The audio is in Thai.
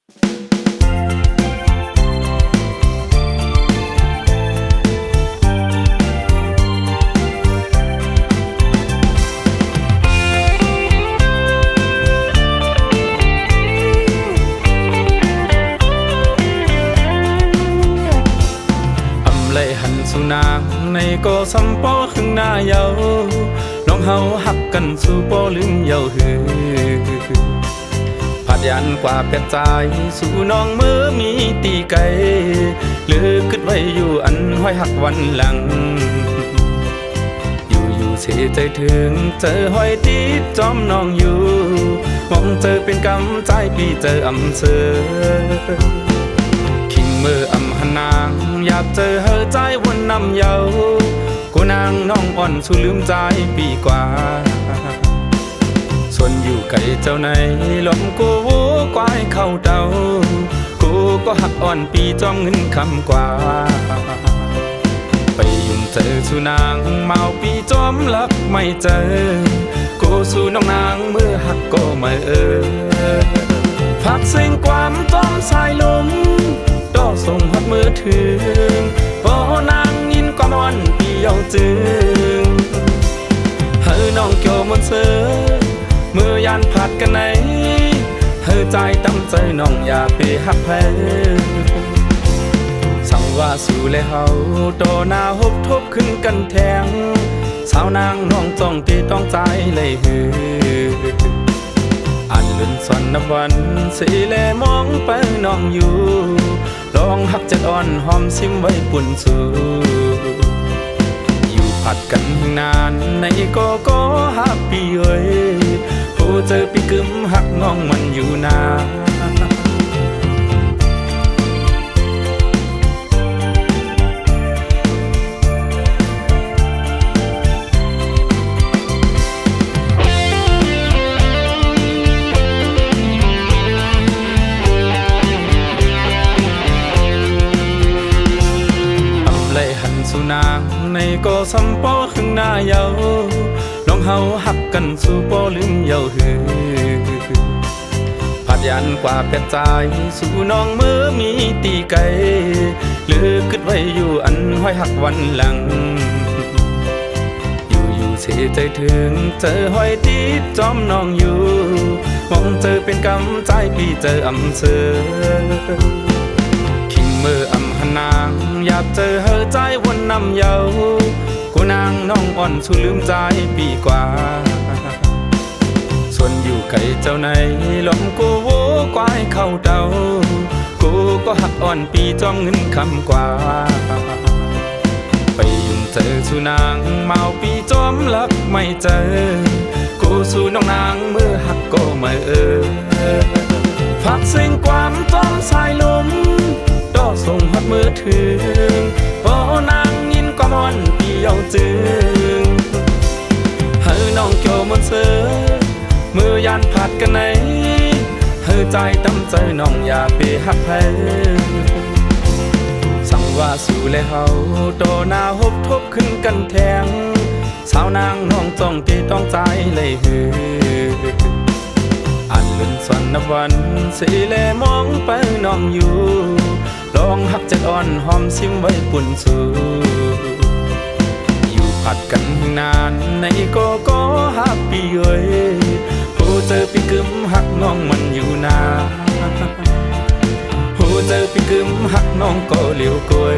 หันสู่นางในก็ซ้ำป้อขึ้นหน้าเยาน้องเฮาหักกันสู่ป้อลืมเยาหือผัดยันกว่าเป็ดใจสู่น้องมือมีตีไก่หรือคิดไว้อยู่อันห้อยหักวันหลังอยู่เสียใจถึงเจอห้อยตีจอมน้องอยู่มองเจอเป็นกำใจพี่เจออำเสอมืออำหนางอยากเจอเธอใจวนนำเยากูนางน้องอ่อนสู้ลืมใจปีกว่าส่วนอยู่ไกลเจ้าในลมกูวูกวายเข้าเดากูก็หักอ่อนปีจอมเงินคำกว่าไปยุ่งเจอสู่นางเมาปีจอมลักไม่เจอกูสู่น้องนางเมื่อหักก็ไม่พักเสียงความจอมสายลมดอกส่งหัดมือถึงพอนางยินความอ่อนปีเยาจึงเฮอน้องเกี่ยวมันเสือเมื่อยานผัดกันไหนเฮอใจตั้งใจน้องอย่าไปหักแพ้สั่งว่าสู่เลยเฮาโตหน้าหบทบขึ้นกันแทงสาวนางน้องจ้องที่ต้องใจเลยฮืออันลื่นสอนนับวันสีแลมองไปน้องอยู่ลองหักจัดอ่อนหอมซิมไว้ปุ่นสู่อยู่ผัดกันนานในก็หักปีเอ้ยผู้เจอปีกึมหักน้องมันอยู่นานสู่นางในก็ซ้ำป้อขึ้นหน้าเยาน้องเฮาหักกันสู่ป้อลืมเยาหือผัดยันกว่าเป็ดใจสู่น้องมือมีตีไก่หรือคิดไว้อยู่อันห้อยหักวันหลังอยู่เสียใจถึงเจอห้อยตีจอมน้องอยู่มองเจอเป็นกำใจพี่เจออำเสอมืออำหนางอยากเจอเธอใจวนนำเยากูนางน้องอ่อนสู้ลืมใจปีกว่าส่วนอยู่ไกลเจ้าในลมกูวูกวายเข้าเดากูก็หักอ่อนปีจอมเงินคำกว่าไปยุ่งเจอสู่นางเมาปีจอมลักไม่เจอกูสู่น้องนางเมื่อหักก็ไม่พักเสียงความจอมสายลมดอกส่งหัดมือถึงพอนางยินความอ่อนปีเยาจึงเฮอน้องเกี่ยวมันเสือเมื่อยานผัดกันไหนเฮอใจตั้งใจน้องอย่าไปหักแพ้สั่งว่าสู่เลยเฮาโตหน้าหบทบขึ้นกันแทงสาวนางน้องจ้องที่ต้องใจเลยฮืออันลื่นสอนนับวันสีแลมองไปน้องอยู่ลองหักจัดอ่อนหอมซิมไว้ปุ่นสู่อยู่ผัดกันนานในก็หักปีเอ้ยผู้เจอปีกึมหักน้องมันอยู่นานผู้เจอปีกึมหักน้องก็เหลียวกล้วย